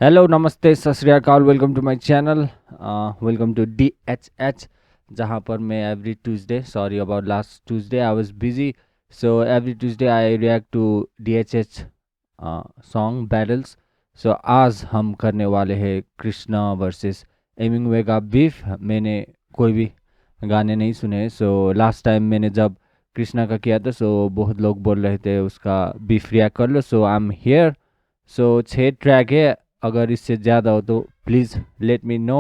Hello नमस्ते सत श्री अकाल welcome to my channel welcome to DHH जहाँ पर मैं every Tuesday sorry about last Tuesday I was busy so every Tuesday I react to DHH song battles. सो आज हम करने वाले हैं कृष्णा वर्सेस एमिंगवे का बीफ। मैंने कोई भी गाने नहीं सुने। सो लास्ट टाइम मैंने जब कृष्णा का किया था सो बहुत लोग बोल रहे थे उसका बीफ रिएक्ट कर लो। So I am here. So 6 track है, अगर इससे ज़्यादा हो तो प्लीज़ लेट मी नो।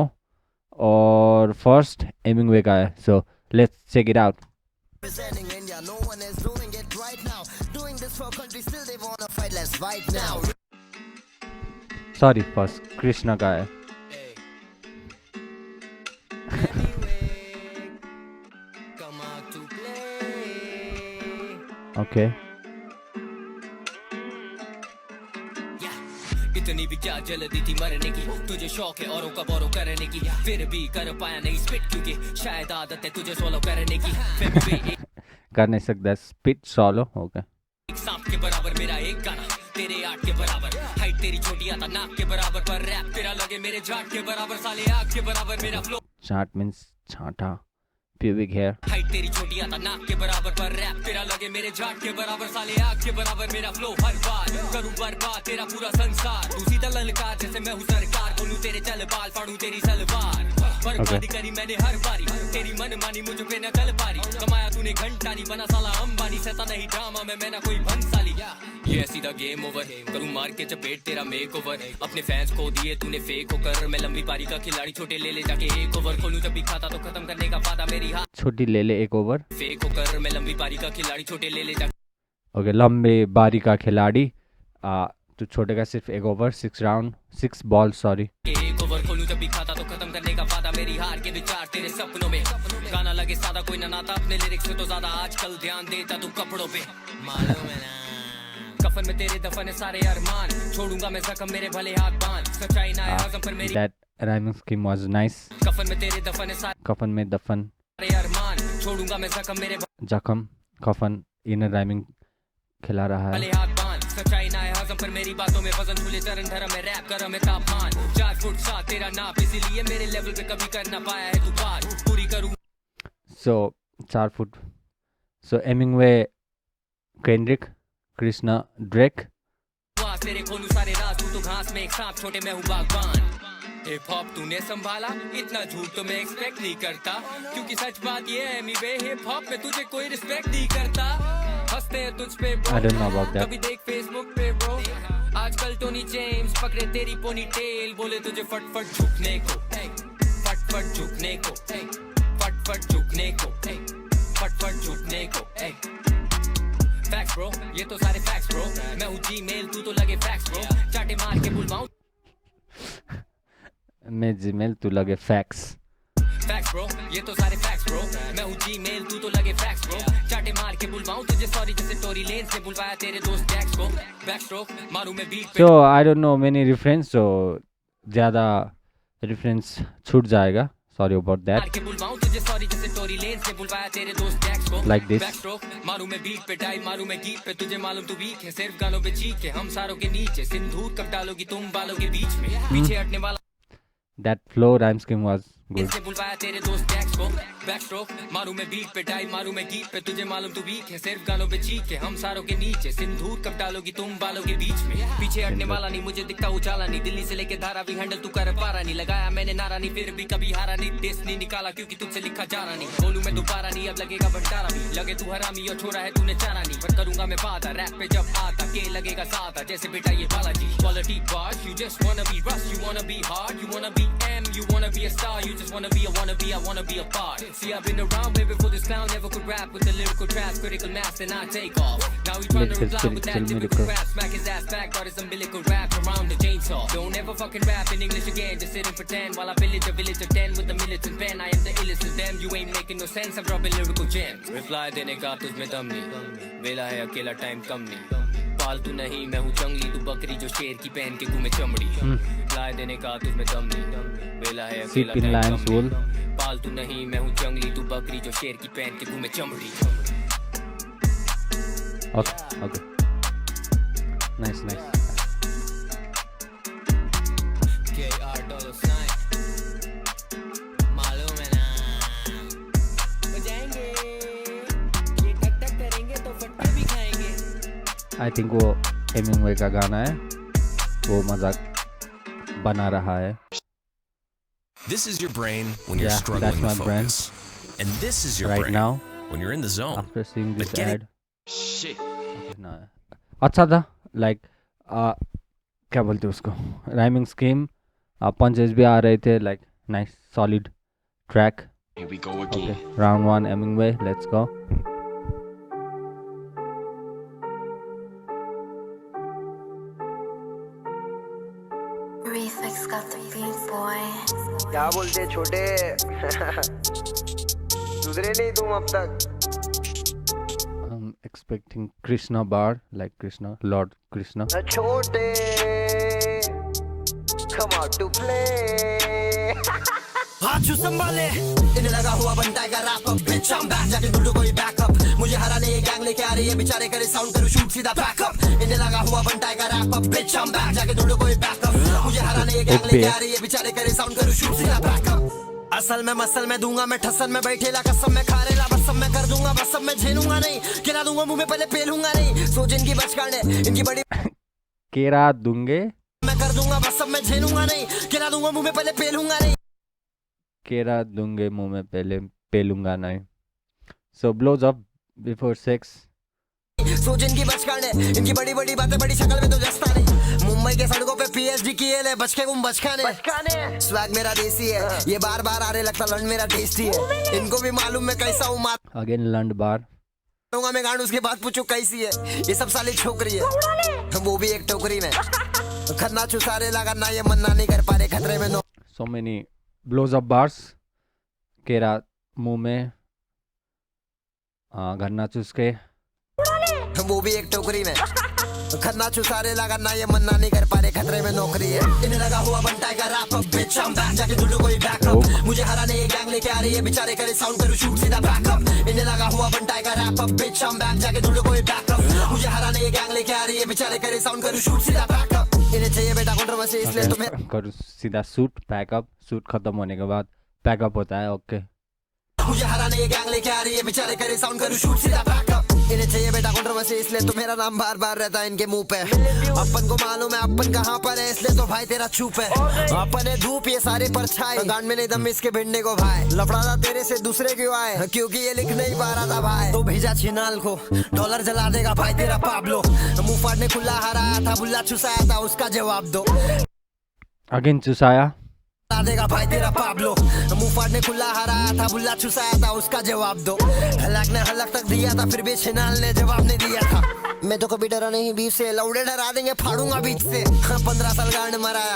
और फर्स्ट एमिंगवे का है, so let's check it out. Representing India, no one is doing it right now. Doing this for country, still they wanna fight. Let's fight now. Sorry first Krishna का है। Anyway, come out to play. Okay इतनी भी क्या जल्दी थी मरने की, तुझे शौक है औरों का बोरो करने की, फिर भी कर पाया नहीं स्पिट क्योंकि शायद आदत है तुझे सोलो करने की। फिर भी कर नहीं सकता स्पिट सोलो। ओके एक सांप के बराबर मेरा एक गाना, तेरे 8 के बराबर, हाइट तेरी छोटी आता नाक के बराबर, पर रैप तेरा लगे मेरे जाट के बराबर, साले आग के बराबर मेरा फ्लो। चाट मीन्स छाटा, प्यूबिक हेयर। हाइट तेरी छोटी आता नाक के बराबर, पर रैप तेरा लगे मेरे जाट के बराबर, साले आग के बराबर मेरा फ्लो। हर बार करूं बर्बाद तेरा पूरा संसार, तू सीधा ललकार जैसे मैं हूं सरकार, बोलूं तेरे चल बाल फाड़ूं तेरी सलवार। बर्बादी करी मैंने हर बारी, तेरी मन मानी मुझे पे न चल पारी, कमाया तूने घंटा नहीं बना साला अंबानी, सहता नहीं ड्रामा में मैं ना कोई भंसाली। ये सीधा गेम ओवर, करूं मार के चपेट तेरा मेक ओवर, अपने फैंस को दिए तूने फेक होकर, मैं लंबी पारी का खिलाड़ी छोटे ले ले जाके एक ओवर, खोलूं जब भी खाता तो खत्म करने का वादा मेरी छोटी ले ले एक ओवर। फेक होकर मैं लंबी पारी का खिलाड़ी छोटे ले ले जाके। ओके लंबे बारी का खिलाड़ी, तो छोटे का सिर्फ एक ओवर, 6 राउंड 6 बॉल सॉरी। एक ओवर खोलूं जब भी खाता तो खत्म करने का वादा मेरी हार के विचार तेरे सपनों में, गाना लगे सादा कोई ना नाता, अपने लिरिक्स से तो ज्यादा आजकल ध्यान देता तू कपड़ों पे। मालूम है ना कफन में तेरे दफन है सारे अरमान, छोड़ूंगा मैं जख्म मेरे भले हाथ बांध, सच्चाई ना है हजम पर मेरी। That rhyming scheme was nice. कफन में तेरे दफन है सारे कफन में दफन अरमान, छोड़ूंगा मैं जख्म मेरे जख्म कफन इन राइमिंग खिला रहा है। भले हाथ बांध, सच्चाई ना है हजम पर मेरी बातों में वजन झूले चरण धर्म में रैप कर में तापमान, 4 फुट 7 तेरा नाप, इसीलिए मेरे लेवल पे कभी कर ना पाया है तू बात पूरी करूं। सो 4 फुट। सो एमिंगवे केंड्रिक, कृष्णा ड्रेक। तेरे खोलूं सारे राज, तू तो घास में एक सांप, छोटे मैं हूँ बागबान। हिप हॉप तूने संभाला, इतना झूठ तो मैं एक्सपेक्ट नहीं करता, क्योंकि सच बात ये है मीवे हिप हॉप में तुझे कोई रिस्पेक्ट नहीं करता। हंसते हैं तुझ पे bro, I don't know about that. कभी देख फेसबुक पे ब्रो, आजकल टोनी जेम्स पकड़े तेरी पोनी टेल, बोले तुझे फट फट झुकने को, फट फट झुकने को, फट फट झुकने को, फट फट झुकने को। फैक्स ब्रो, ये तो सारे फैक्स ब्रो, मैं हूँ जीमेल तू तो लगे फैक्स ब्रो, चाटे मार के बुलवाऊं मैं जीमेल तू लगे फैक्स। फैक्स ब्रो, ये तो सारे फैक्स ब्रो, मैं हूँ जीमेल तू तो लगे फैक्स ब्रो, चाटे मार के बुलवाऊं तुझे सॉरी जैसे टोरी लेन से बुलवाया तेरे दोस्त जैक्स को, बैक स्ट्रोक मारूं मैं बीट पे। So I don't know many reference, so ज़्यादा रेफरेंस छूट जाएगा, सॉरी अबाउट मार दैट। के बुलवाऊं तुझे सॉरी जैसे टोरी लेन से बुलवाया तेरे दोस्त जैक्स को, Like this. बैक स्ट्रोक मारूं मैं बीट पे, डाई मारूं मैं गीत पे, तुझे मालूम तू वीक है सिर्फ गानों पे चीख है, हम सारों के नीचे सिंदूर कब डालोगी तुम बालों के बीच में, पीछे हटने वाला that flow rhyme scheme was good. इससे बुलवाया तेरे दोस्त जैक्स को, बैक स्ट्रोक मारूं मैं बीट पे, डाई मारूं मैं गीत पे, तुझे मालूम तू वीक है सिर्फ गानों पे चीख है, हम सारों के नीचे सिंदूर कब डालोगी तुम बालों के बीच में, पीछे हटने वाला नहीं मुझे दिखता उजाला नहीं, दिल्ली से लेके धारा भी हैंडल तू कर पा रहा नहीं, लगाया मैंने नारा नहीं फिर भी कभी हारा नहीं, देश नहीं निकाला क्योंकि तुझसे लिखा जा रहा नहीं, बोलूं मैं दोबारा नहीं अब लगेगा भंडारा भी, लगे तू हरामी और छोरा है तूने चारा नहीं, पर करूंगा मैं वादा रैप पे जब आता के लगेगा सादा जैसे बेटा ये Balaji, quality boss you just wanna be Ross, you wanna be hard, you wanna be Em, you wanna be a star, you just wanna be a wannabe, I wanna be a part. See, I've been around way before this clown never could rap with the lyrical traps, critical mass, then I take off. Now he trying to reply with that typical rap, smack his ass back, got his umbilical rap around the chainsaw. Don't ever fucking rap in English again, just sit and pretend while I pillage a village of 10 with a militant pen. I am the illest of them, you ain't making no sense, I'm dropping lyrical gems. Reply देने का तुझ में दम नहीं, वेला है अकेला time कम नहीं, पालतू नहीं मैं हूँ जंगली, तू बकरी जो शेर की पहन के घूमे चमड़ी, लाए देने का तुझ में दम नहीं, वेला है अकेला Sleep in time lion's come wool. नहीं, पालतू नहीं मैं हूँ जंगली, तू बकरी जो शेर की पहन के घूमे चमड़ी। Okay okay nice nice. I think वो हेमिंगवे का गाना है, वो मजाक बना रहा है. This is your brain when you're Yeah, struggling that's to my brain. focus. And this is your Right brain now, when you're in the zone. after seeing this But get it- ad. Shit. Okay, ना अच्छा था, like क्या बोलते हैं उसको, rhyming scheme, punches भी आ रहे थे, like nice solid track. Here we go Okay, again. round 1 Hemingway, let's go. Reflex got the beat, boy. क्या बोलते छोटे सुधरे नहीं तुम अब तक. I'm expecting Krishna bar, like Krishna, Lord Krishna. छोटे come out to play. हाथ छू संभाले इन्हें लगा हुआ बनता है wrap up beach I'm back जाके ढूंढो कोई बैकअप मुझे हराने ये गैंग लेके आ रही है बेचारे करे साउंड करो शूट सीधा बैकअप इन्हें लगा हुआ बनता है wrap up beach I'm back जाके ढूंढो कोई बैकअप मुझे हराने ये गैंग लेके आ रही है बेचारे करे साउंड करो शूट सीधा बैकअप असल में मसल में दूंगा मैं ठसन में बैठेला कसम में खा रेला बस सब मैं कर दूंगा बस सब मैं झेलूंगा नहीं गिरा दूंगा मुंह में पहले पेलूंगा नहीं सोच इनकी बच करने इनकी बड़ी केरा दूंगे, मैं कर दूंगा बस सब मैं झेलूंगा नहीं गिरा दूंगा मुंह में पहले पेलूंगा नहीं केरा दूंगे मुंह में पहले पेलूंगा नहीं. So blows up before sex. सोच इनकी बच करने इनकी बड़ी बड़ी बातें बड़ी शक्ल में तो जस्ता नहीं मुंबई के सड़कों पे पीएचडी किए ले बच के गुम बचकाने स्वैग मेरा देसी है ये बार बार आ रहे लगता लंड मेरा टेस्टी है इनको भी मालूम मैं कैसा हूँ Again लंड बार. मारूंगा मैं गांड उसके बाद पूछू कैसी है ये सब साली छोकरी है वो भी एक टोकरी में खन्ना चुसारे लगा ना ये मन्ना नहीं कर पा रहे खतरे में no So many blows up bars. केरा मुंह में गन्ना चूस के. वो भी एक टोकरी में खन्ना चुसारे लगा ना ये मन्ना नहीं कर पा रहे खतरे में नौकरी है इन्हें लगा हुआ बनता है wrap up beach I'm back जाके ढूंढो कोई बैकअप मुझे हराने ये गैंग लेके आ रही है बेचारे करे साउंड करो शूट सीधा बैकअप इन्हें लगा हुआ बनता है wrap up beach I'm back जाके ढूंढो कोई बैकअप मुझे हराने ये गैंग लेके आ रही है बेचारे करे साउंड करो शूट सीधा बैकअप इन्हें चाहिए बेटा कंट्रोवर्सी इसलिए तुम्हें करो सीधा सूट पैकअप, सूट खत्म होने के बाद पैकअप होता है. ओके मुझे हराने ये गैंग लेके आ रही है बेचारे करे साउंड करो शूट सीधा बैकअप इन्हें चाहिए बेटा कंट्रोवर्सी इसलिए तो मेरा नाम बार बार रहता है इनके मुंह पे अपन को मालूम है अपन कहाँ पर है इसलिए तो भाई तेरा चुप है अपन है धूप ये सारे परछाई गांड में नहीं दम इसके भिड़ने को भाई लफड़ा था तेरे से दूसरे क्यों आए क्योंकि ये लिख नहीं पा रहा था भाई तो भेजा चिनाल को डॉलर जला देगा भाई तेरा पाब्लो मुंह फाड़ने खुला हराया था बुल्ला चुसाया था उसका जवाब दो अगेन चुसाया देगा भाई तेरा पाब्लो मुंह फाड़ने खुला हराया था बुल्ला चुसाया था उसका जवाब दो हलक ने हलक तक दिया था फिर भी छिनाल ने जवाब नहीं दिया था मैं तो कभी डरा नहीं बीच से लौड़े डरा देंगे फाड़ूंगा बीच से 15 साल गांड मराया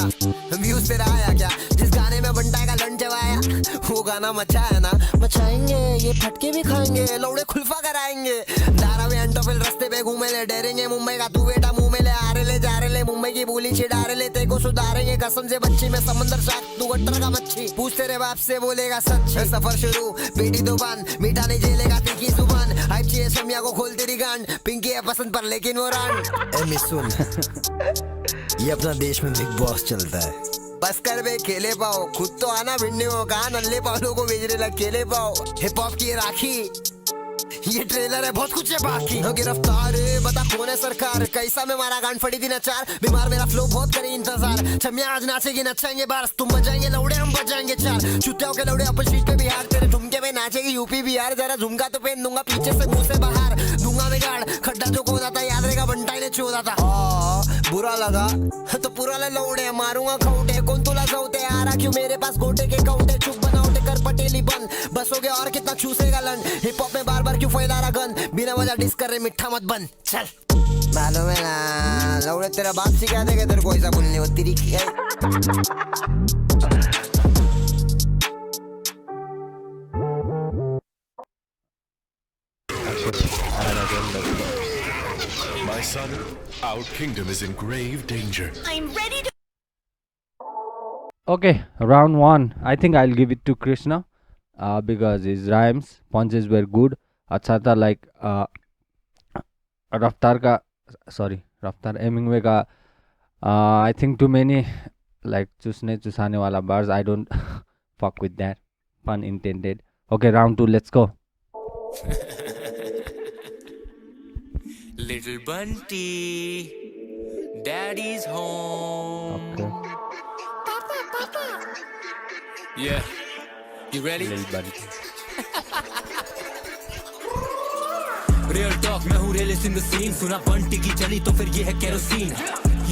व्यूज पे आया क्या जिस गाने में बंटा का लंच चबाया वो गाना मचाया ना मचाएंगे ये फटके भी खाएंगे लौड़े खुलफा कराएंगे दारा में एंटोफिल रास्ते पे घूमे ले डरेंगे मुंबई का तू बेटा मुंह में ले आ रहे ले जा रहे ले मुंबई की बोली छिड़ा रहे ले तेको सुधारेंगे कसम से बच्ची में समंदर शाक तू गट्टर का मच्छी पूछ तेरे बाप से बोलेगा सच सफर शुरू बेटी दुकान मीठा नहीं झेलेगा तीखी जुबान हाइप चाहिए समिया को खोल तेरी गांड पिंकी है पसंद पर लेकिन वो रान ए सुन ये अपना देश में बिग बॉस चलता है बस कर बे खेले पाओ खुद तो आना भिड़ने हो कहा नल्ले पालों को भेजने लग खेले पाओ हिप हॉप की राखी ये ट्रेलर है बहुत कुछ है बाकी गिरफ्तार बता कौन है सरकार कैसा में मारा गांड फटी थी नचार बीमार मेरा फ्लो बहुत करे इंतजार छमिया आज नाचेगी नचाएंगे बारस तुम बजाएंगे लौड़े हम बजाएंगे चार चुतियाओं के लौड़े अपन शीट पे बिहार तेरे झुमके में नाचेगी यूपी बिहार जरा झुमका तो पहन दूंगा पीछे से मुंह से बाहर दूंगा मैं गाड़ खड्डा जो खोदा था याद रहेगा बंटाई ने चोदा था बुरा लगा तो पूरा ले लौड़े मारूंगा खौटे कौन तुला सौते आ रहा क्यों मेरे पास गोटे के काउंटे चुप बनाओटे कर पटेली बंद बस हो गया और कितना चूसेगा लन हिप हॉप में बार बार क्यों फैला रहा गन बिना वजह डिस कर रहे मिठा मत बन चल मालूम है ना लौड़े तेरा बाप सिखा देगा तेरे को ऐसा बोलने वो तेरी My son, our kingdom is in grave danger. I'm ready to. Okay, round 1. I think I'll give it to Krishna because his rhymes, punches were good. अच्छा था like रफ्तार Hemingway का I think too many like चुसाने वाला bars. I don't fuck with that. Pun intended. Okay, round 2. Let's go. Lit Little Bunty, Daddy's home. Okay. Yeah, you ready? Little Bunty. Real talk, मैं हूँ realist in the scene. सुना बंटी की चली तो फिर ये है केरोसिन.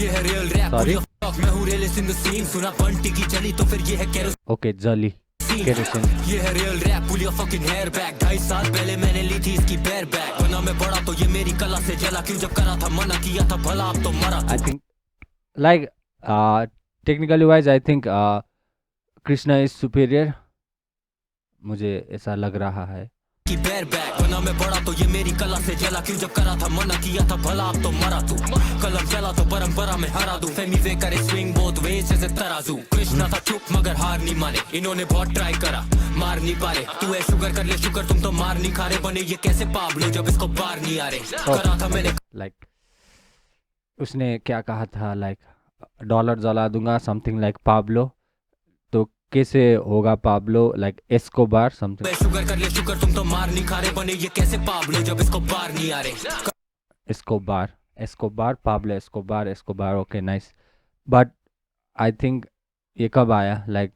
ये है real rap. Sorry? Real talk, मैं हूँ realist in the scene. सुना बंटी की चली तो फिर ये है केरोसिन. Okay, Jolly. Kerosene. ये है real rap, pull your fucking hair back. 2.5 साल पहले मैंने ली थी इसकी बेयर बैक. बना मैं बड़ा तो ये मेरी कला से जला. क्यों जब करा था मना किया था भला, अब तो मरा. I think, like, technically wise, I think Krishna is superior. मुझे ऐसा लग रहा है. की बेयर बैक. बना मैं बड़ा तो ये मेरी कला से जला. क्यों जब करा था मना किया था भला, अब तो मरा तू. कलम चला तो परंपरा में हरा दूं. फेमी वे करे स्विंग बोथ वेज जैसे तराजू. कृष्णा था चुप मगर हार नहीं माने. इन्होंने बहुत ट्राई करा, मार नहीं पा रहे. तू है शुगर कर ले शुगर, तुम तो मार नहीं खा रहे. बने ये कैसे पाब्लो जब इसको बार नहीं आ रहे. करा था मैंने Like, उसने क्या कहा था? Like, डॉलर जला दूंगा, something like Pablo. तो कैसे होगा Pablo? Like Escobar, something. Sugar कर ले शुगर, तुम तो मार नहीं खा रहे. बने ये कैसे पाब्लो जब इसको बार नहीं आ रहे. Escobar, Pablo Escobar. Okay, nice. But I think ये कब आया? Like,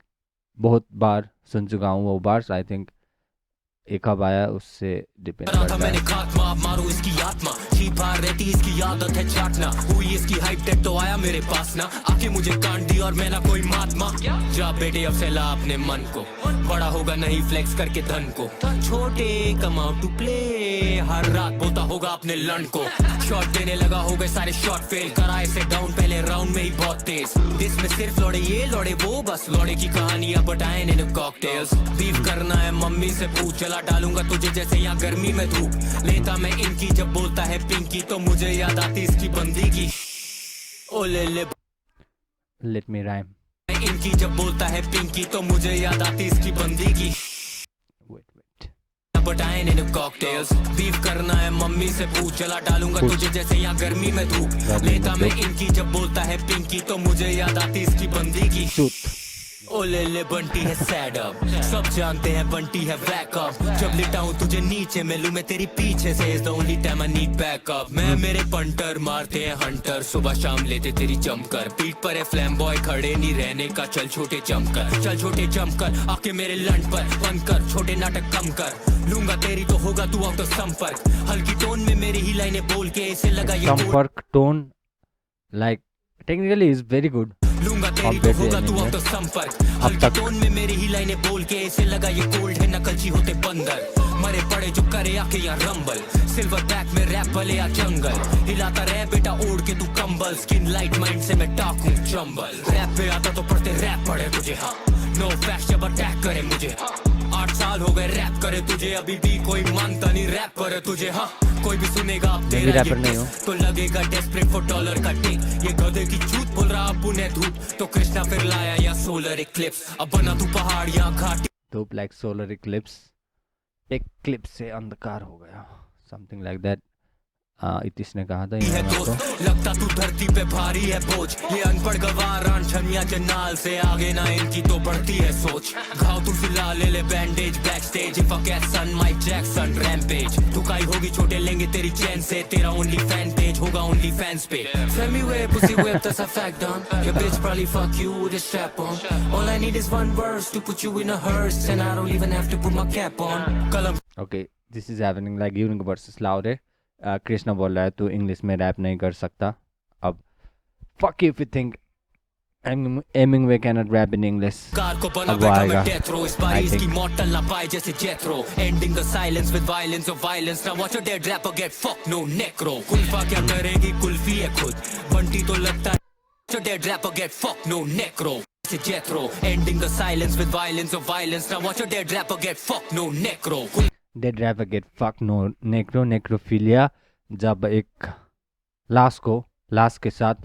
बहुत बार सुन चुका हूँ वो बार्स. I think ये कब आया उससे डिपेंड करा था करता मैंने है. खात्मा, अब मारू इसकी आत्मा. चीप हार रहती इसकी आदत है चाटना. हुई इसकी हाइप टेक तो आया मेरे पास ना. आके मुझे कांट दी और मैं ना कोई महात्मा. जा बेटे अब से ला अपने मन को. बड़ा होगा नहीं फ्लेक्स करके धन को. छोटे कम आउट टू प्ले. हर रात बोता होगा अपने लंड को. शॉट देने लगा हो गए सारे शॉट फेल. कराए से डाउन पहले राउंड में ही बहुत तेज. दिस में सिर्फ लौड़े ये लौड़े वो, बस लौड़े की कहानियां बताए इन कॉकटेल्स. बीफ करना है मम्मी से पूछ. चला डालूंगा तुझे जैसे यहाँ गर्मी में धूप. लेता मैं इनकी जब बोलता है पिंकी तो मुझे याद आती इसकी बंदी की. ओ ले Let me rhyme. इनकी जब बोलता है पिंकी तो मुझे याद आती इसकी बंदी की. Wait. बताए इन कॉकटेल्स. बीफ करना है मम्मी से पूछ. चला डालूंगा तुझे जैसे यहाँ गर्मी में धूप. लेता मैं इनकी जब बोलता है पिंकी तो मुझे याद आती इसकी बंदी की. ओ ले बंटी है सैड अप. सब जानते हैं बंटी है बैकअप. जब लिटाऊं तुझे नीचे मिलूं मैं तेरी पीछे से. Is the only time I need backup. मैं मेरे पंटर मारते हैं हंटर. सुबह शाम लेते तेरी जमकर. पीठ पर है फ्लैम बॉय खड़े नहीं रहने का. चल छोटे जमकर, चल छोटे जमकर. आके मेरे लंड पर बंद कर. छोटे नाटक कम कर. लूंगा तेरी तो होगा तू आउट ऑफ संपर्क. हल्की टोन में मेरी ही लाइनें बोल के इसे लगा ये संपर्क tone, like, technically is very good. लूंगा तेरी तो होगा तू आउट ऑफ संपर्क. हल्की टोन में मेरी ही लाइनें बोल के इसे लगा ये कोल्ड है. नकलची होते बंदर मरे पड़े जो करे आके यहाँ रंबल. सिल्वर बैक में रैप भले या जंगल. हिलाता रहे बेटा ओढ़ के तू कंबल. स्किन लाइट माइंड से मैं टाकूं चंबल. रैप पे आता तो पढ़ते रैप पढ़े तुझे. हाँ नो फैक्ट जब अटैक करे मुझे. 8 साल हो गए रैप करे तुझे. अभी भी कोई मानता नहीं रैप करे तुझे. हाँ कोई भी सुनेगा अब तेरा ये रैपर नहीं हूँ. तो लगेगा डेस्परेट फॉर डॉलर का टिक. ये गधे की चूत बोल रहा अब उन्हें धूप. तो कृष्णा फिर लाया या सोलर इक्लिप्स. अब बना तू पहाड़ या घाटी. धूप like solar eclipse. Eclipse से अंधकार हो गया, something like that. इतिश ने कहा था है दोस्त. लगता तू धरती पे भारी है बोझ. ये अनपढ़ गवार छमिया जनाल से आगे ना इनकी तो बढ़ती है सोच. घाव तू फिला ले bandage back stage. If I get son Mike Jackson rampage. दुकाई होगी छोटे लेंगे तेरी चैन से. तेरा ओनली फैन पेज होगा ओनली फैंस पे. Femi way pussy whip that's a fact done. Your bitch probably fuck you with a strap on. All I need is one verse to put you in a hearse. And I don't even have to put my cap on. Kalam Okay, this is happening like Unique versus Laude. Krishna बोल रहा है तू English में rap नहीं कर सकता. अब fuck if you think Hemingway cannot rap in English. अब वो आएगा. I think. mortal na paye jaise Jethro. Ending the silence with violence of violence. Now watch your dead rapper get fucked no necro. Kulfa क्या करेगी कुल्फी है खुद. बंटी तो लगता है. Watch your dead rapper get fucked no necro. Jaise Jethro. Ending the silence with violence of violence. Now watch your dead rapper get fucked no necro. Dead rapper get fucked no necro. Necrophilia जब एक लाश के साथ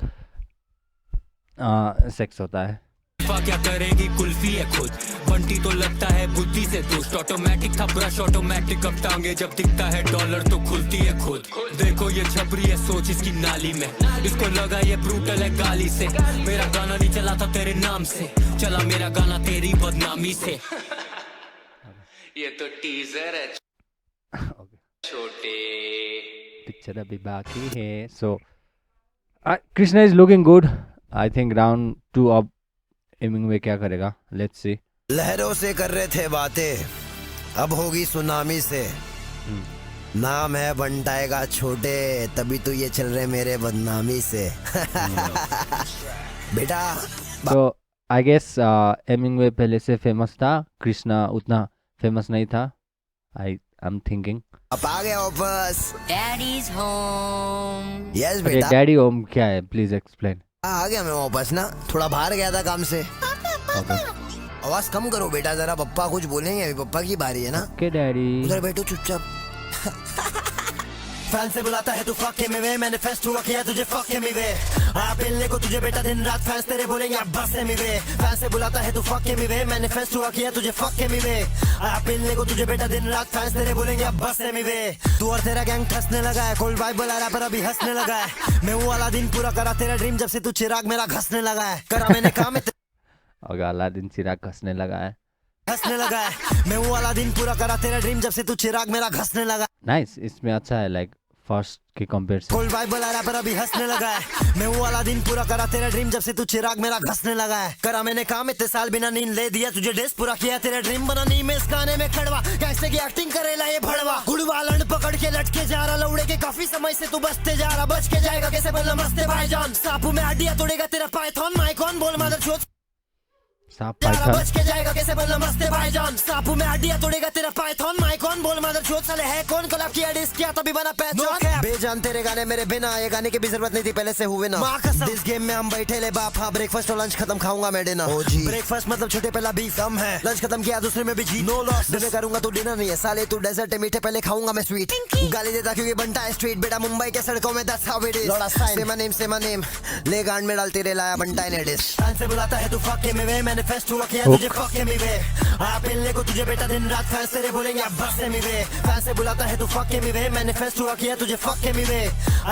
sex होता है. क्या करेगी कुल्फी है खुद. बंटी तो लगता है बुद्धि से दुष्ट. ऑटोमेटिक था ब्रश ऑटोमेटिक. अब टांगे जब दिखता है डॉलर तो खुलती है खुद. देखो ये छपरी है सोच इसकी नाली में. इसको लगा ये ब्रूटल है गाली से. मेरा गाना नहीं चला था तेरे नाम से. चला मेरा गाना तेरी बदनामी से. ये तो टीजर है छोटे. पिक्चर अभी बाकी है. So Krishna is looking good. I think round 2 अब Hemingway क्या करेगा? Let's see. लहरों से कर रहे थे बातें, अब होगी सुनामी से. नाम है बंटाएगा छोटे, तभी तो ये चल रहे मेरे बदनामी से. बेटा So I guess Hemingway पहले से फेमस था, कृष्णा उतना फेमस नहीं था. I'm thinking. अब आ गया वापस. Daddy's home. यस Okay, बेटा, Daddy Home क्या है? Please explain. आ गया मैं वापस ना. थोड़ा बाहर गया था काम से. Okay. आवाज कम करो बेटा जरा, पप्पा कुछ बोलेंगे. अभी पप्पा की बारी है ना. Okay, Daddy. उधर बैठो चुपचाप. फैन से बुलाता है तू फक के वे, मैनिफेस्ट हुआ किया तुझे फक के वे. आप मिलने को तुझे बेटा दिन रात फैंस तेरे बोलेंगे अब बस वे. फैन से बुलाता है तू फक के वे, मैनिफेस्ट हुआ किया तुझे फक के वे. आप मिलने को तुझे बेटा दिन रात फैंस तेरे बोलेंगे अब बस वे. तू और तेरा गैंग ठसने लगा है, कोल्ड वाइब बुला रहा पर अभी हंसने लगा है. मैं वो वाला दिन पूरा करा तेरा ड्रीम, जब से तू चिराग मेरा घसने लगा है. करा मैंने काम और अलादीन चिराग घसने लगा है. हंसने लगा है. मैं वो वाला दिन पूरा करा तेरा ड्रीम, जब से तू चिराग मेरा घसने लगा. नाइस. इसमें अच्छा है लाइक फर्स्ट के कंपेयर से. कोल्ड वाइब बुला रहा पर अभी हंसने लगा है. मैं वो वाला दिन पूरा करा तेरा ड्रीम, जब से तू चिराग मेरा घसने लगा है. करा मैंने काम इतने साल बिना नींद ले दिया तुझे डेस पूरा किया तेरा ड्रीम बना नी में इस गाने में खड़वा. कैसे की एक्टिंग करेला ये भड़वा. गुड़वा लंड पकड़ के लटके जा रहा लौड़े के काफी समय से तू बचते जा रहा. बच के जाएगा कैसे बोल नमस्ते भाईजान. सांपू में हड्डियां तोड़ेगा तेरा पाइथन. माइकॉन बोल मदर चोट. सांप जारा पाइथन. बच के जाएगा कैसे बोल नमस्ते भाईजान. सांपू में हड्डियां तोड़ेगा तेरा पाइथन. माइकॉन बोल मदर चोट. साले है कौन कलाब किया डिस किया तभी बना पहचान. बेजान तेरे गाने मेरे बिना, ये गाने की भी जरूरत नहीं थी पहले से हुए ना. इस गेम में हम बैठे ले बाप. हाँ ब्रेकफास्ट और लंच खत्म खाऊंगा मैं डिनर. ब्रेकफास्ट मतलब छोटे पहला बीफ कम है. लंच खत्म किया दूसरे में भी जी. नो लॉस डिनर करूंगा तो डिनर नहीं है साले. तू डेजर्ट है मीठे पहले खाऊंगा मैं स्वीट. गाली देता क्योंकि बनता है स्ट्रीट. बेटा मुंबई के सड़कों में that's how it is. से my name ले गांड में डालते रे लाया बनता है डिश. फैन से बुलाता है तू फक के वे, मैनिफेस्ट हुआ किया तुझे फक के वे. आप मिलने को तुझे बेटा दिन रात फैंस तेरे बोलेंगे अब बस वे. फैन से बुलाता है तू फक के वे, मैनिफेस्ट हुआ किया तुझे फक के वे.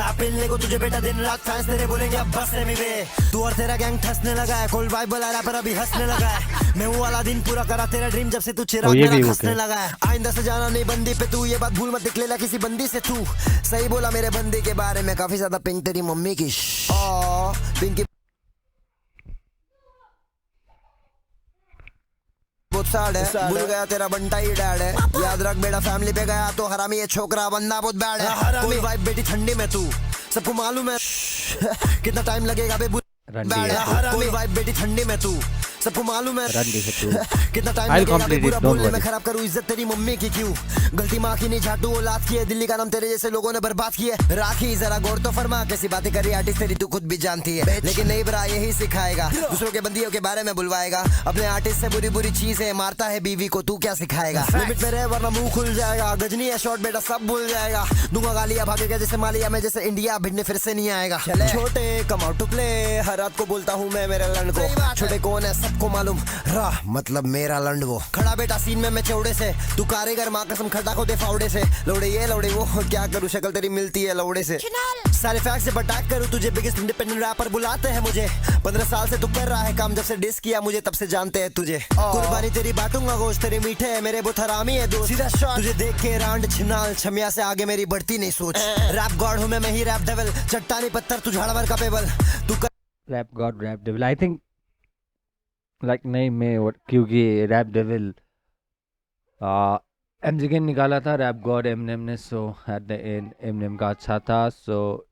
आप मिलने को तुझे बेटा दिन रात फैंस तेरे बोलेंगे अब बस वे. तू और तेरा गैंग ठसने लगा है, कोल्ड वाइब बुला रहा पर अभी हंसने लगा है. मैं वो वाला दिन पूरा करा तेरा ड्रीम, जब से तू चिराग मेरा घसने लगा है. आइंदा से जाना नहीं बंदी पे तू, ये बात भूल मत निकलेला किसी बंदी से तू. सही बोला मेरे बंदी के बारे में, काफी ज्यादा पिंक तेरी मम्मी की. पिंकी बहुत सैड है. भूल गया तेरा बंटा ही डैड है. याद रख बेटा फैमिली पे गया तो हरामी ये छोकरा बंदा बहुत बैड है. कोई वाइब बेटी ठंडी में तू सबको मालूम है. कितना टाइम लगेगा बे. कोई वाइब बेटी ठंडी में तू सबको मालूम है. कितना टाइम लगेगा बोलने में. खराब करूँ इज्जत तेरी मम्मी की क्यों. गलती माँ की नहीं झाटू औलाद की है. दिल्ली का नाम तेरे जैसे लोगों ने बर्बाद किया. राखी जरा गौर तो फरमा, कैसी बातें करी आर्टिस्ट तेरी तू खुद भी जानती है. लेकिन नहीं बरा यही सिखाएगा, दूसरों के बंदियों के बारे में बुलवाएगा. अपने आर्टिस्ट से बुरी बुरी चीजें मारता है बीवी को, तू क्या सिखाएगा. लिमिट में रहे वरना मुंह खुल जाएगा. गजनी है शॉर्ट बेटा सब भूल जाएगा. दूंगा गालियां भागेगा जैसे मालिया में, जैसे इंडिया भिड़ने फिर से नहीं आएगा. छोटे कम आउट टू प्ले, हर रात को बोलता हूँ मैं मेरे लंड को. छोटे कौन है सबको मालूम, राह मतलब मेरा लंड वो. खड़ा बेटा सीन में मैं चौड़े से, तू कारीगर माँ कसम खड़ा को दे फावड़े से. लौड़े ये लौड़े वो, क्या करूँ शक्ल तेरी मिलती है लौड़े से. सारे फैक्ट से अटैक करूँ तुझे, बिगेस्ट इंडिपेंडेंट रैपर बुलाते हैं मुझे. 15 साल से तू कर रहा है काम, जब से डिस किया मुझे तब से जानते हैं तुझे. कुर्बानी तेरी बांटूंगा गोश्त, तेरे मीठे है मेरे बहुत हरामी है दोस्त. सीधा शॉट तुझे देख के रांड छिनाल, छमिया से आगे मेरी बढ़ती नहीं सोच. रैप गॉड हूँ मैं ही रैप डेविल. चट्टानी पत्थर तू झाड़वर का पेबल. तू rap god rap devil. I think like नहीं मैं क्योंकि रैप डेविल एमजीके निकाला था, रैप गॉड एमनेम ने. सो एट द एंड एमनेम का अच्छा था. सो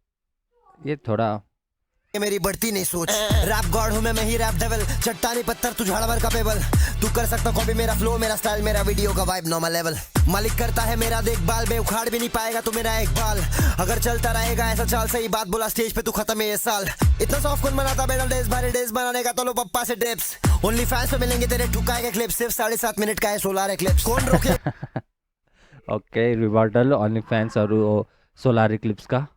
ये थोड़ा मेरी बढ़ती नहीं सोच. रैप गॉड हूँ मैं ही रैप डेविल. चट्टानी पत्थर तू झाड़वर का पेबल. तू कर सकता कॉपी मेरा फ्लो मेरा स्टाइल मेरा वीडियो का वाइब नॉर्मल लेवल. मालिक करता है मेरा देखभाल, बे उखाड़ भी नहीं पाएगा तू मेरा एक बाल. अगर चलता रहेगा ऐसा चाल, सही बात बोला स्टेज पे तू खत्म है ये साल. इतना सॉफ्ट कौन बनाता बेटा डेज भारी डेज बनाने का. तो लो पप्पा से टिप्स. ओनली फैंस पे मिलेंगे तेरे ठुकाए के क्लिप्स. सिर्फ 7.5 मिनट का है 16 क्लिप्स. कौन रोके. ओके रिवर्टल ओनली फैंस और सोलार क्लिप्स का.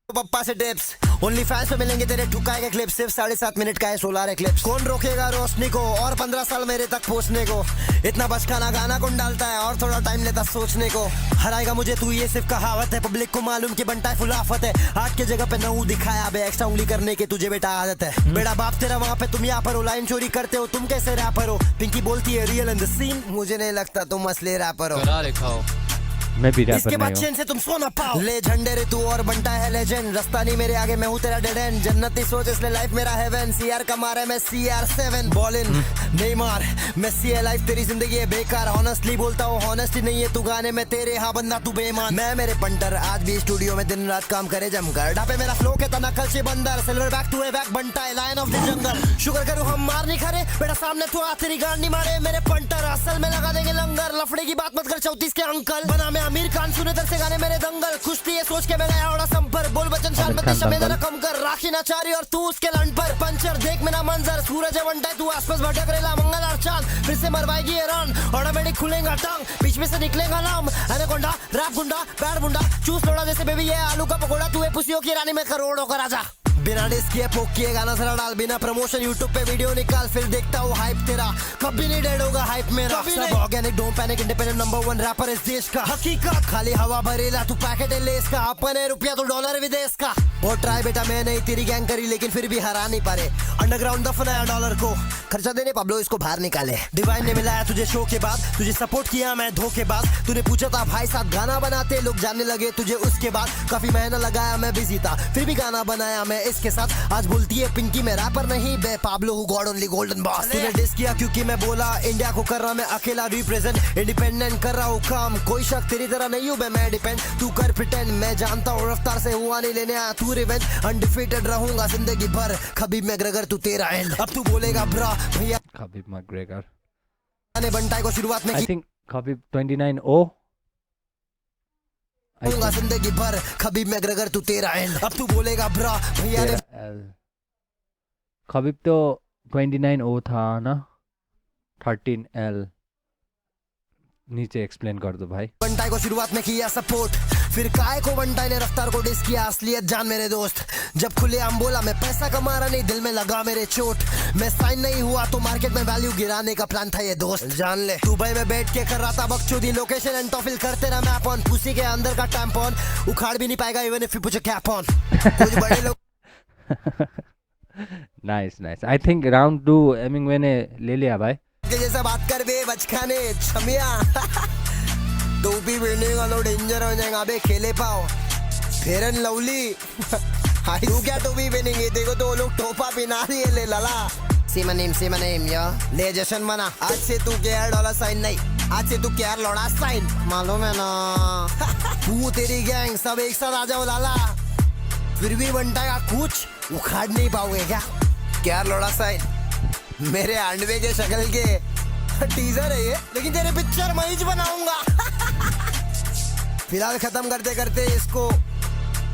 पप्पा से टिप्स. ओनली फैंस पे मिलेंगे तेरे ठुकाए के क्लिप्स. सिर्फ 7.5 मिनट का है 16 क्लिप्स. कौन रोकेगा रोशनी को और 15 साल मेरे तक पहुंचने को. इतना बचकाना गाना कौन डालता है और थोड़ा टाइम लेता सोचने को. हराएगा मुझे तू ये सिर्फ कहावत है. पब्लिक को मालूम कि बनता है फुलाफत है. 8 के जगह पे 9 दिखाया बे. एक्स्ट्रा उंगली करने के तुझे बेटा आदत है. बेटा बाप तेरा वहाँ पे तुम यहाँ पर हो. लाइन चोरी करते हो तुम कैसे रैपर हो. पिंकी बोलती है रियल इन द सीन. मुझे नहीं लगता तुम असली रैपर हो. मैं भी इसके रैपर बाद नहीं हूँ। चैन से तुम सो ना पाओ। ले झंडे रे तू और बनता है लेजेंड, रास्ता नहीं मेरे आगे, मैं हूँ तेरा डेड एंड। जन्नती सोच इसलिए लाइफ मेरा हेवन, सीआर का मारा मैं CR7 बॉल इन नहीं मार, मैं सी लाइफ तेरी जिंदगी है बेकार। ऑनेस्टली बोलता हूँ, ऑनेस्टी नहीं है तू गाने में तेरे, हाँ बंदा तू बेईमान। मैं मेरे पंटर आज भी स्टूडियो में दिन रात काम करे जमकर, ढापे मेरा फ्लो के तना कल से बंदर, silverback to a back बनता है लायन ऑफ द जंगल। शुक्र करूँ हम मार नहीं खा रहे बेटा, सामने तू आ तेरी गाड़ नहीं मारे। मेरे पंटर असल में लगा देंगे लंगर, लफड़े की बात मत कर 34 के अंकल। बना मैं आमिर खान, सुने दर से गाने मेरे दंगल। खुश थी ये सोच के मैं गया उड़ा संपर, बोल बचन शान मत शमे जरा कम कर। राखी नाचारी और तू उसके लंड पर पंचर, देख मेरा मंजर। सूरज है वंटा तू आसपास भटक रेला, मंगल और चांद फिर से मरवाएगी ये रन। ऑटोमेटिक खुलेगा टंग, बीच में से निकलेगा नाम। एनाकोंडा रैप गुंडा बैड बुंडा, चूस लोड़ा जैसे बेबी ये आलू का पकोड़ा। तू है पुसियों की रानी में करोड़ों का राजा। बिना डिस किए पोक किए गाना जरा डाल, बिना प्रमोशन यूट्यूब पे वीडियो निकाल, फिर देखता हूँ हाइप तेरा कभी नहीं डेड होगा हाइप मेरा। सब organic don't panic, independent number 1 rapper इस देश का। हकीकत खाली हवा भरेला तू पैकेट है लेस का, अपन है रुपया तो डॉलर विदेश का। बहुत ट्राई बेटा मैं नहीं तेरी गैंग करी, लेकिन फिर भी हरा नहीं पारे। अंडरग्राउंड दफनाया डॉलर को, खर्चा देने पाब्लो इसको बाहर निकाले। डिवाइन ने मिलाया तुझे शो के बाद, तुझे सपोर्ट किया मैं धोखेबाज। तूने पूछा था भाई साथ गाना बनाते, लोग जानने लगे तुझे उसके बाद। काफी मेहनत लगाया मैं बिजी था, फिर भी गाना बनाया मैं इसके साथ। आज बोलती है पिंकी मैं रैपर नहीं बे पाब्लो हूँ, गॉड ओनली गोल्डन बॉस। तूने डिस किया क्योंकि मैं बोला इंडिया को कर रहा मैं अकेला रिप्रेजेंट, इंडिपेंडेंट कर रहा हूँ काम। कोई शक तेरी तरह नहीं हूँ मैं डिपेंड, तू कर प्रिटेंड। मैं जानता हूँ रफ्तार से हुआ नहीं लेने आया तू रिवेंज, अनडिफीटेड रहूंगा जिंदगी भर। खबीब मैकग्रेगर तू तेरा एंड, अब तू बोलेगा ब्रा भैया। खबीब मैकग्रेगर ने बंटाई को शुरुआत में आई थिंक खबीब 29O कहूंगा जिंदगी भर। खबीब मैकग्रेगर तू तेरा एंड, अब तू बोलेगा ब्रा भैया ने। खबीब तो 29O था ना, 13L नीचे एक्सप्लेन कर दो भाई। बंटाई को शुरुआत में किया सपोर्ट, फिर काय को बंटाई ने रफ्तार को डिस किया। असलियत जान मेरे दोस्त, जब खुले आम बोला मैं पैसा कमा रहा नहीं, दिल में लगा मेरे चोट। मैं साइन नहीं हुआ तो मार्केट में वैल्यू गिराने का प्लान था ये दोस्त, जान ले। दुबई में बैठ के कर रहा था बकचोदी, लोकेशन एंड टॉफिल करते रहा मैप ऑन। पुसी के अंदर का टैम्पॉन उखाड़ भी नहीं पाएगा even if you put a cap on. कुछ बड़े लोग nice nice. I think round 2 एमिंगवे ने ले लिया भाई। के जैसा बात कर बे बचकाने छमिया। तो भी विनिंग वालों डेंजर हो जाएगा बे, खेले पाओ फेयर एंड लवली। तू क्या तो भी विनिंग है, देखो तो लोग टोपा पिना रही है ले लाला। सी माय नेम या ले जशन मना, आज से तू क्या डॉलर साइन नहीं, आज से तू क्या लौड़ा साइन, मालूम है ना। तू तेरी गैंग सब एक साथ आ जाओ लाला, फिर भी बनता का कुछ उखाड़ नहीं पाओगे क्या लौड़ा साइन। मेरे आंडवे के शक्ल के टीजर है ये, लेकिन तेरे पिक्चर मैं ही बनाऊंगा। फिलहाल खत्म करते करते इसको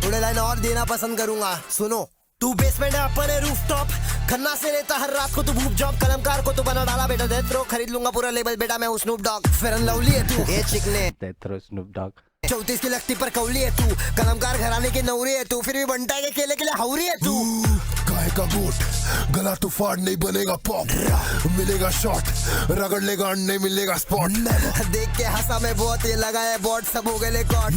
थोड़े लाइन और देना पसंद करूंगा। सुनो, तू बेसमेंट है अपन है रूफटॉप, खन्ना से रहता हर रात को तू भूप जॉब। कलमकार को तू बना डाला बेटा डेथ रो, खरीद लूंगा पूरा लेबल बेटा मैं Snoop Dogg. Fair and lovely है तू ये चिकने, डेथ रो स्नूप डॉग। 34 की लगती पर कौली है तू, कलमकार घराने की नौरी है तू, फिर भी बंटा के केले के लिए हौरी है तू। गाय का गोट गला तूफान नहीं बनेगा पॉप, मिलेगा शॉट रगड़ लेगा नहीं मिलेगा स्पॉट। देख के हंसा मैं बहुत, ये लगा है बॉट सब हो गए कॉट।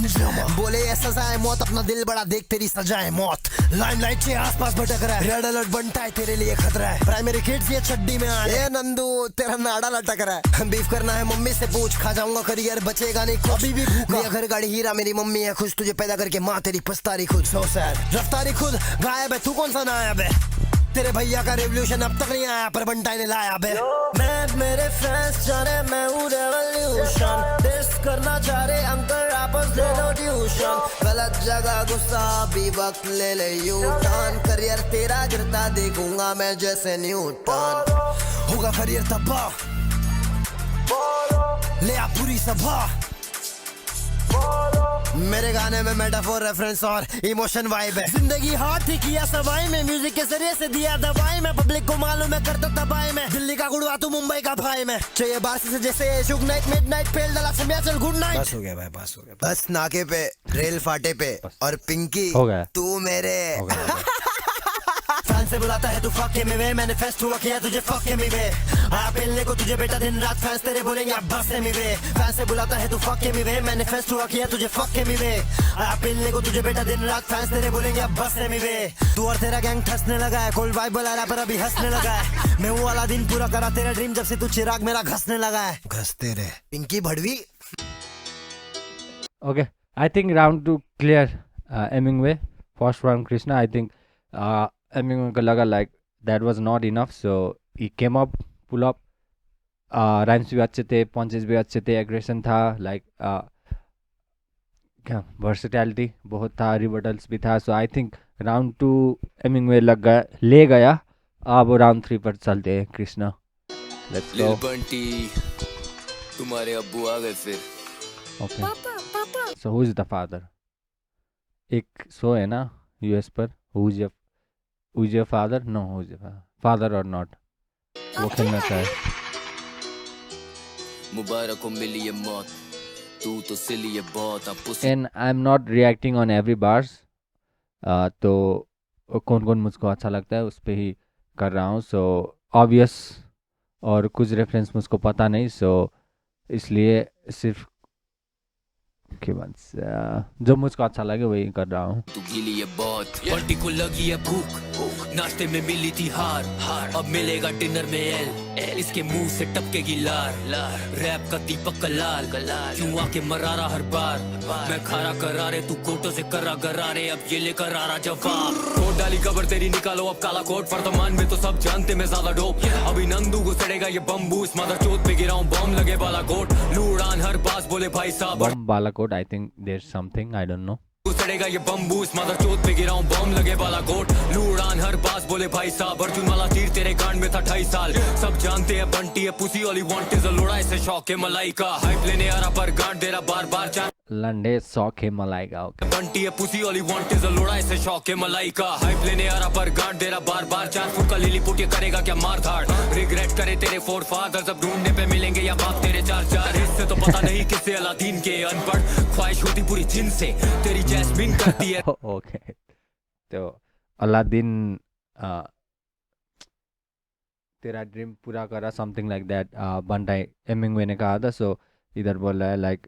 बोले ये सजा है मौत, अपना दिल बड़ा देख तेरी सजा है मौत। लाइमलाइट के आसपास भटक रहा है, रेड अलर्ट बनता है तेरे लिए खतरा है। प्राइमरी किड्स ये चड्डी में आ रहे, नंदू तेरा नाड़ा लटक रहा है। बीफ करना है मम्मी से पूछ, खा जाऊंगा करियर बचेगा नहीं अभी भी भूखा। घर गाड़ी हीरा मेरी मम्मी है खुश, तुझे पैदा करके माँ तेरी पछतारी खुद। सो सैड रफ्तारी खुद गायब है, तू कौन सा नायब है। तेरे भैया का रेवोल्यूशन अब तक नहीं आया पर बंटाई ने लाया बे। मैं मेरे फ्रेंड्स जाने मैं हूँ रेवोल्यूशन, टेस्ट करना चाह रहे अंकल आपस ले लो ट्यूशन। गलत जगह गुस्सा भी वक्त ले ले यू टर्न, करियर तेरा गिरता देखूंगा मैं जैसे न्यूटन। होगा करियर तबाह ले आ पूरी सभा। मेरे गाने में मेटाफोर रेफरेंस और इमोशन वाइब है। जिंदगी हाथ ही किया सवाई में, म्यूजिक के जरिए से दिया दवाई में। पब्लिक को मालूम है करता तबाही में, दिल्ली का गुड़वा तू मुंबई का भाई में। चाहिए बासी से जैसे शुग नाइट मिडनाइट फेल डाला समया चल गुड नाइट। बस हो गया भाई, बस हो गया। बस नाके पे रेल फाटे पे और पिंकी हो गया। तू मेरे फैन से बुलाता है तू फक के में वे, मैनिफेस्ट हुआ किया तुझे फक के में वे। आया पेलने को तुझे बेटा दिन रात, फैंस तेरे बोलेंगे अब बस से में वे। फैन से बुलाता है तू फक के में वे, मैनिफेस्ट हुआ किया तुझे फक के में वे। आया पेलने को तुझे बेटा दिन रात, फैंस तेरे बोलेंगे अब बस से में वे। तू और तेरा गैंग ठसने लगा है, कोल्ड वाइब बुला रहा पर अभी हंसने लगा है। मैं वो वाला दिन पूरा करा तेरा ड्रीम, जब से तू चिराग मेरा घसने लगा है। घसते रहे Pinky भड़वी। Okay, I think round 2 clear. Hemingway, first round Krishna. I think Hemingway को लगा like that was not enough, so he came up, pull up. Rhymes भी अच्छे थे, punches भी अच्छे थे, aggression था, like क्या versatility बहुत था, rebuttals भी था. So I think round 2 Hemingway ले गया. अब round 3 पर चलते हैं कृष्णा. Let's go. लिल बंटी तुम्हारे अब्बू आ गए फिर Okay. So who is the father? एक शो है ना यूएस पर, who's your father? No, who's your father or not? वो खेलना चाहे. मुबारक हो मिली ये मौत तू तो सिली ये बहुत आप pussy And I'm not reacting on every bars. तो कौन कौन मुझको अच्छा लगता है उस पे ही कर रहा हूँ. So obvious और कुछ रेफरेंस मुझको पता नहीं, so इसलिए सिर्फ जो मुझको अच्छा लगे वही कर रहा हूँ. तू गीली ये बहुत बंटी को लगी है भूख नाश्ते में मिली थी हार अब मिलेगा डिनर में एल इसके मुंह से टपकेगी लार रैप का दीपक का लाल क्यों आके मरारा हर बार मैं खारा करारे तू कोटों से कर्रा गरारे अब ये लेकर आ रहा जवाब कोट डाली कबर तेरी निकालो अब काला कोट वर्तमान में तो सब जानते मैं ज्यादा डोप अभी नंदू को सड़ेगा ये बम्बू इस मदर चोट पे गिराऊं बम लगे बाला कोट लूड़ान हर बास बोले भाई साहब बम Balakot, I think there's something, I don't know. सड़ेगा ये बम्बू इस मदर चोट पे गिराऊं बम लगे बाला कोट लूड़ान हर बास बोले भाई साहब अर्जुन वाला तीर तेरे गांड में था 28 साल सब जानते हैं बंटी है पुसी वाली वांट इज अ लोड़ा इसे शौक है मलाई का हाइप लेने आ रहा पर गांड दे रहा बार बार चार लंडे शौक है मलाई का. Okay. बंटी है पुसी वाली वांट इज अ लोड़ा इसे शौक है मलाई का हाइप लेने आ रहा पर गांड दे रहा बार बार 4 फुट का लिली पुटिया करेगा क्या मार धाड़ रिग्रेट करे तेरे फोर फादर सब ढूंढने पे मिलेंगे या बाप तेरे 4 हिस्से तो पता नहीं किससे अलादीन के अनपढ़ ख्वाहिश होती पूरी जिन से तेरी जैस्मिन करती है ओके. तो अलादीन तेरा ड्रीम पूरा करा, something like that Bantai Hemingway ने कहा था. सो इधर बोल रहा है लाइक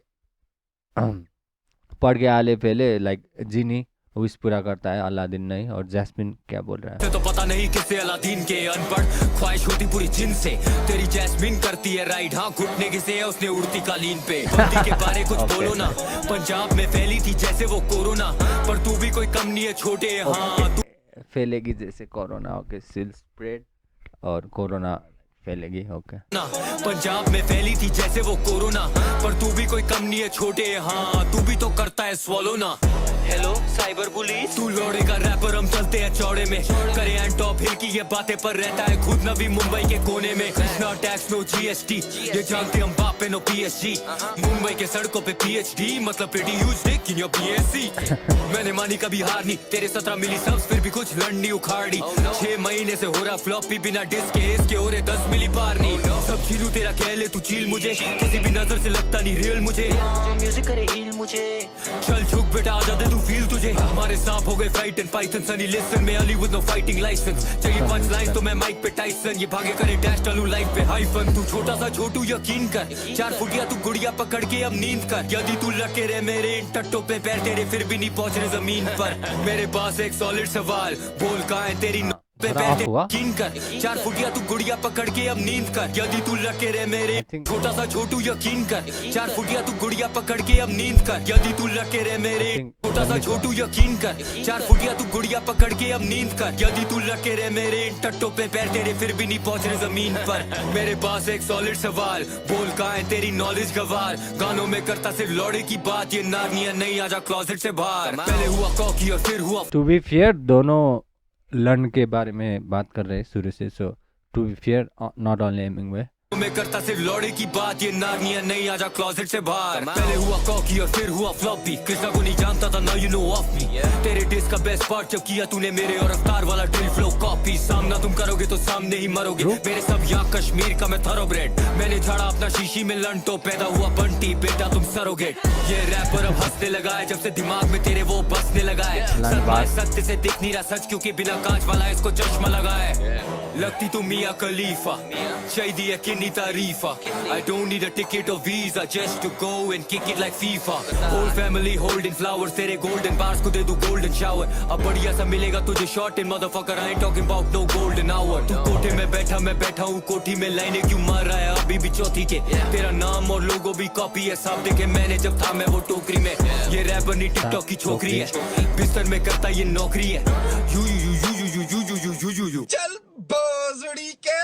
पढ़ के आले पहले लाइक जीनी विश पूरा करता है, अलादीन नहीं. और जैस्मिन क्या बोल रहा है? तो पता नहीं किससे अलादीन के अनपढ़ ख्वाहिश होती पूरी जिन से तेरी जैस्मिन करती है राइड हाँ घुटने किसे है उसने उड़ती कालीन पे बंदी के बारे कुछ बोलो ना पंजाब में फैली थी जैसे वो कोरोना पर तू भी कोई कम नहीं है छोटे हाँ तू फैलेगी जैसे कोरोना. ओके, सिल स्प्रेड और कोरोना फैलेगी. ओके. पंजाब में फैली थी जैसे वो कोरोना पर तू भी कोई कम नहीं है छोटे हाँ तू भी तो करता है स्वॉलो ना हेलो साइबर पुलिस तू लौड़े का रैपर हम चलते हैं चौड़े में करे एंड टॉप हिल की ये बातें पर रहता है खुद नवी मुंबई के कोने में नो टैक्स नो जीएसटी ये जानते हम बाप पे नो पीएसजी मुंबई के सड़कों पे पीएचडी मतलब pretty huge Dick in your PSC मैंने मानी कभी हार नहीं तेरे 17 मिली सब्स फिर भी कुछ लड़नी उखाड़ी 6 महीने से हो रहा फ्लॉपी बिना डिस्क के इसके हो रहे 10 मिली पार नहीं सब छीनू तेरा कह ले तू चील मुझे किसी भी नजर से लगता नहीं रियल मुझे म्यूजिक करे हील मुझे चल झुक बेटा आजा दे तू फील तुझे हमारे सांप हो गए फाइट एंड पाइथन सनी लिसन में अली विद नो फाइटिंग लाइसेंस चाहिए 5 लाइन तो मैं माइक पे टाइसन ये भागे करे डैश डालू लाइफ पे हाइफन तू छोटा सा छोटू यकीन कर 4 फुटिया तू गुड़िया पकड़ के अब नींद कर यदि तू लगे रहे मेरे इन टट्टों पे पैर तेरे फिर भी नहीं पहुंच रहे जमीन पर मेरे पास एक सॉलिड सवाल बोल कहाँ है तेरी पे पैर यकीन कर 4 फुटिया तू गुड़िया पकड़ के अब नींद कर यदि तू लगे रहे मेरे छोटा सा छोटू यकीन कर 4 फुटिया तू गुड़िया पकड़ के अब नींद कर यदि तू लगे रहे मेरे छोटा सा छोटू यकीन कर 4 फुटिया तू गुड़िया पकड़ के अब नींद कर यदि तू लगे रहे मेरे इन टट्टों पे पैर तेरे फिर भी नहीं पहुंच रहे जमीन पर मेरे पास एक सॉलिड सवाल बोल कहाँ है तेरी नॉलेज गवार गानों में करता सिर्फ लौड़े की बात ये नारनिया नहीं आजा क्लोजेट से बाहर पहले हुआ कॉकी और फिर हुआ टू बी फेयर दोनों लर्न के बारे में बात कर रहे हैं शुरू से. So to be fair not only Hemingway मैं करता सिर्फ लौड़े की बात ये नारनिया नहीं आजा क्लोजेट से बाहर पहले हुआ कॉकी और फिर हुआ फ्लॉपी कृष्णा को नहीं जानता था now you know of me तेरे डिस्क का बेस्ट पार्ट जब किया तूने मेरे और अवतार वाला ड्रिल फ्लो कॉपी सामना तुम करोगे तो सामने ही मरोगे मेरे सब यहाँ कश्मीर का मैं थॉरोब्रेड मैंने झाड़ा अपना शीशी में लन तो पैदा हुआ बंटी बेटा तुम सरोगेट ये रैपर अब हंसने लगा है जब से दिमाग में तेरे वो बसने लगा है सत्य से दिख नहीं रहा सच क्योंकि बिना कांच वाला इसको चश्मा लगा है लगती तू मियां खलीफा चाहिए कि नहीं तारीफा I don't need a ticket or visa just to go and kick it like FIFA whole family holding flowers तेरे golden bars को दे दूं golden shower अब बढ़िया सा मिलेगा तुझे short in motherfucker I ain't talking about no golden hour तू कोठे में बैठा मैं बैठा हूँ कोठी में लाइनें क्यों मार रहा है अभी भी चौथी के तेरा नाम और लोगो भी कॉपी है साफ देखे मैंने जब था मैं वो टोकरी में ये रैपर नहीं टिकटॉक की छोकरी है बिस्तर में करता ये नौकरी है you you you you you you you you you you चल बोजड़ी के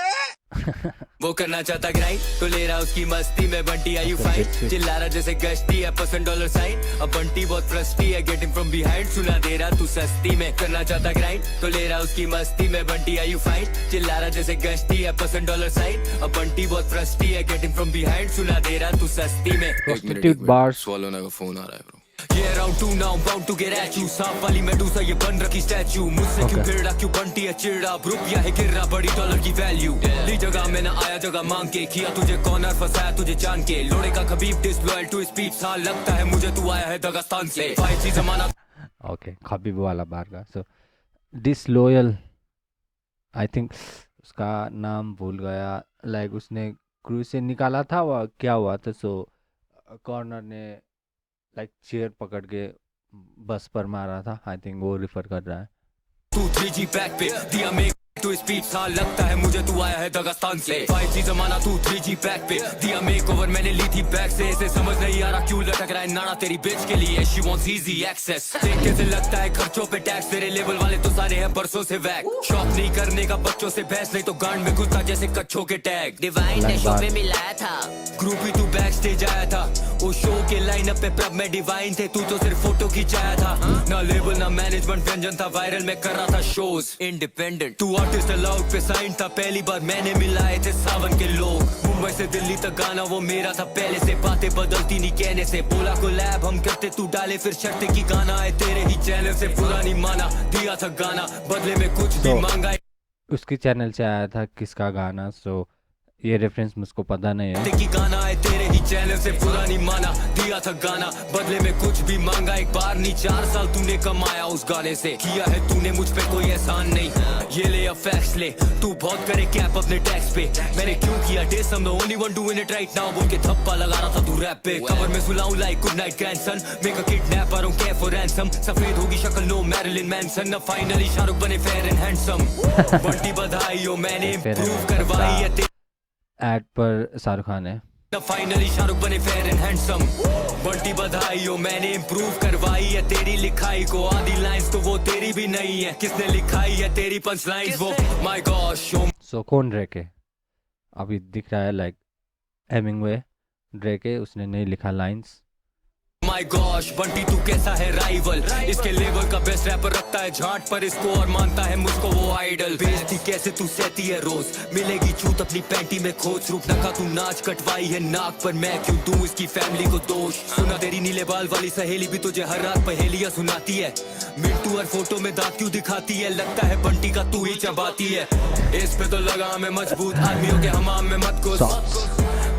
वो करना चाहता ग्राइंड तो ले रहा उसकी मस्ती में बंटी आई यू फाइन चिल्ला रहा जैसे गश्ती है $% साइन अब बंटी बहुत फ्रस्टी है गेटिंग फ्रॉम बिहाइंड सुना दे रहा तू सस्ती में करना चाहता ग्राइंड तो ले रहा उसकी मस्ती में बंटी आई यू फाइन चिल्ला रहा जैसे गश्ती है $% साइन अब बंटी बहुत फ्रस्टी है गेटिंग फ्रॉम बिहाइंड सुना दे रहा तू सस्ती में Prostitute bars. swallow ना का फोन आ रहा है ब्रो ये round 2 now bound to get at you सांप वाली मेडूसा ये बन रखी स्टैचू मुझसे क्यों फिर रहा क्यों बंटी है चिड़ा रुपया है गिर रहा बड़ी डॉलर की वैल्यू ली जगह में ना आया जगह मांग के किया तुझे कॉर्नर फंसाया तुझे जान के लोड़े का खबीब डिसलॉयल टू स्पीड सा लगता है मुझे तू आया है दगास्तान से 5G जमाना ओके खबीब वाला बार का सो डिसलॉयल आई थिंक उसका नाम भूल गया लाइक उसने क्रूज से निकाला था वो क्या हुआ था सो कॉर्नर ने लाइक चेयर पकड़ के बस पर मारा था आई थिंक वो रिफर कर रहा है तू 3G बैक पे दिया मेक टू स्पीड सा लगता है मुझे तू आया है दगास्तान से 5G जमाना तू 3G बैक पे दिया मेक ओवर मैंने ली थी बैक से इसे समझ नहीं आ रहा क्यों लटक रहा है नाना तेरी बेच के लिए शी वांट्स इजी एक्सेस देख कैसे लगता है खर्चों पे टैक्स तेरे लेवल वाले तो सारे हैं बरसों से वैक शॉप नहीं करने का बच्चों से बहस नहीं तो गांड में घुसता जैसे कच्छों के टैग डिवाइन ने शो पे मिलाया था ग्रुप ही तू बैक स्टेज आया था उस शो के लाइनअप पे प्रब में डिवाइन थे तू तो सिर्फ फोटो खिंचाया था ना लेबल ना मैनेजमेंट व्यंजन था वायरल में कर रहा था शोज इंडिपेंडेंट तू आर्टिस्ट अलाउड पे साइन था पहली बार मैंने मिलाए थे सावन के लोग मुंबई से दिल्ली तक गाना वो मेरा था पहले से बातें बदलती नहीं कहने से बोला को लैब हम करते तू डाले फिर शर्त की गाना है तेरे ही चैनल से पूरा नहीं माना दिया था गाना बदले में कुछ भी मांगा उसके चैनल से आया था किसका गाना सो ये रेफरेंस मुझको पता नहीं है की गाना है तेरे ही चैनल से पूरा नहीं माना दिया था गाना बदले में कुछ भी मांगा एक बार नहीं 4 साल तूने कमाया उस गाने से किया है तूने मुझ पे कोई एहसान नहीं ये ले अब फैक्स ले तू बहुत करे कैप अपने टैक्स पे मैंने क्यों किया dish I'm the only one doing it right now बोल के थप्पा लगा रहा था तू रैप पे कवर में सुलाऊं like good night grandson make a kidnap I don't care for ransom सफेद होगी शक्ल नो मैरिलिन मैनसन अब फाइनली शाहरुख बने फेयर एंड हैंडसम बंटी बधाई हो मैंने इंप्रूव करवाई है एड पर शाहरुख खान है फाइनली शाहरुख बने फेयर एंड हैंडसम बंटी बधाई हो मैंने इंप्रूव करवाई है तेरी लिखाई को आधी लाइंस तो वो तेरी भी नहीं है किसने लिखाई है तेरी पंच लाइंस वो माय गॉश सो कौन ड्रेके अभी दिख रहा है लाइक हेमिंगवे ड्रेके उसने नहीं लिखा लाइंस माय गॉश बंटी तू कैसा है राइवल इसके लेवल का बेस्ट रैपर रखता है झाट पर इसको और मानता है मुझको वो आइडल बेइज्जती कैसे तू सहती है रोज मिलेगी छूत अपनी पैंटी में खोज रूप नखा तू नाच कटवाई है नाक पर मैं क्यों दूं इसकी फैमिली को दोष सुना तेरी नीले बाल वाली सहेली भी तुझे हर रात पहेलियां सुनाती है मिंटू हर फोटो में दांत क्यों दिखाती है लगता है बंटी का तू ही चबाती है इस पे तो लगा मैं मजबूत आदमियों के हमाम में मत घुस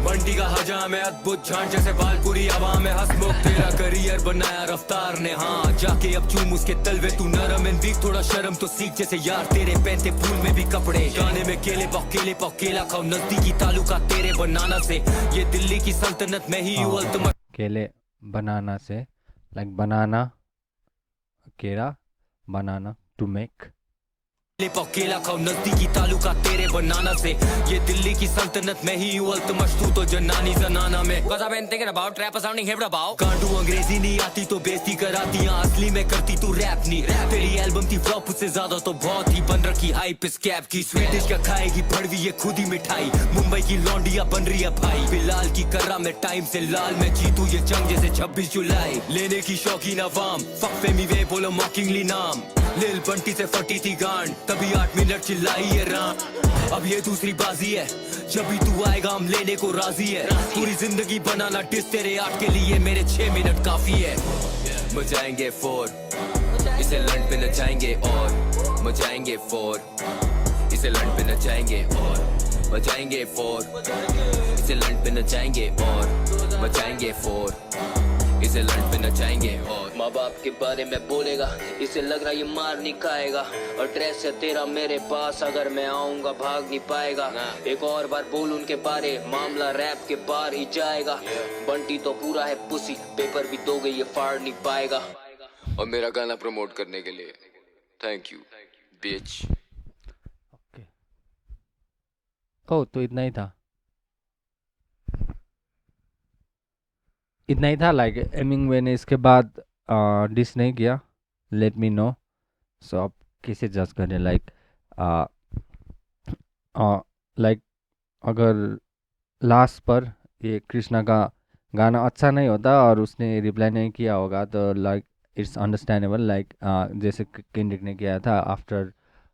बंटी का हजाम है अद्भुत झांझ जैसे बालपुरी हवा में हंसमुख तेरा करियर बनाया रफ्तार ने हाँ जाके अब चूम उसके तलवे तू नरम एंड वीक थोड़ा शर्म तो सीख जैसे यार तेरे पहनते फूल में भी कपड़े गाने में केले पाव केला खाओ नजदीकी तालुका तेरे बनाना से ये दिल्ली की सल्तनत में ही हूँ अल्तमत केले बनाना से लाइक बनाना केला बनाना टू मेक केला खाओ नजदीकी तालुका तेरे बनाना से ये दिल्ली की सल्तनत में ही हूँ अल्तमश तू तो जनानी जनाना में Cause I've been thinking about rap sounding hip about कांडू अंग्रेजी नहीं आती तो बेइज्जती कराती असली में करती तू रैप नहीं तेरी एल्बम की फ्लॉप से ज्यादा तो बहुत ही बन रखी हाइप इस कैप की स्वीडिश का खाएगी भड़वी ये खुद ही मिठाई मुंबई की लौंडिया बन रही है भाई फिलहाल की कर रहा मैं टाइम से लाल मैं जीतू ये जंग जैसे 26 जुलाई लेने की शौकीन अवाम फक फेमी वे बोलो मॉकिंगली नाम लिल बंटी से फटी थी गांड तभी 8 मिनट चिल्लाई है राम अब ये दूसरी बाजी है जब भी तू आएगा हम लेने को राजी है पूरी जिंदगी बनाना डिस तेरे आर्ट के लिए मेरे 6 मिनट काफी है मचाएंगे 4 इसे लंड पे नचाएंगे और मचाएंगे 4 इसे लंड पे नचाएंगे और मचाएंगे 4 इसे लंड पे नचाएंगे और मचाएंगे 4 इसे लंड पे नचाएंगे और माँ बाप के बारे में बोलेगा, इसे लग रहा ये मार नहीं खाएगा। और ड्रेस है तेरा मेरे पास, अगर मैं आऊंगा भाग नहीं पाएगा। एक और बार बोल उनके बारे, मामला रैप के पार ही जाएगा। बंटी तो पूरा है पुसी, पेपर भी दोगे ये फाड़ नहीं पाएगा। और मेरा गाना प्रमोट करने के लिए थैंक यू बिच। ओके, ओ तो इतना ही था, इतना ही था। लाइक एमिंगवे ने इसके बाद डिस नहीं किया, लेट मी नो। सो आप कैसे जज करें? लाइक अगर लास्ट पर ये कृष्णा का गाना अच्छा नहीं होता और उसने रिप्लाई नहीं किया होगा तो लाइक इट्स अंडरस्टैंडेबल। लाइक जैसे केंड्रिक ने किया था आफ्टर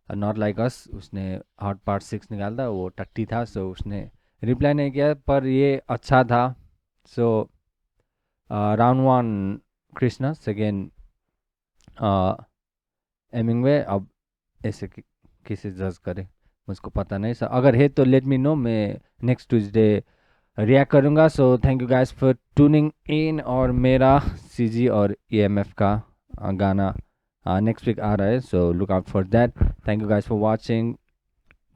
नॉट लाइक अस, उसने हॉट पार्ट 6 निकाला था, वो टट्टी था, सो उसने रिप्लाई नहीं किया, पर ये अच्छा था। So round 1 Krishna, second Emiway. अब ऐसे किसे जज करे मुझको पता नहीं सर, अगर है तो लेट मी नो, मैं नेक्स्ट ट्यूसडे रिएक्ट करूँगा। So thank you guys for tuning in. और मेरा सीजी और EMF का गाना नेक्स्ट वीक आ रहा है, so look out for that. Thank you guys for watching,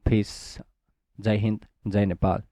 peace, जय हिंद, जय नेपाल।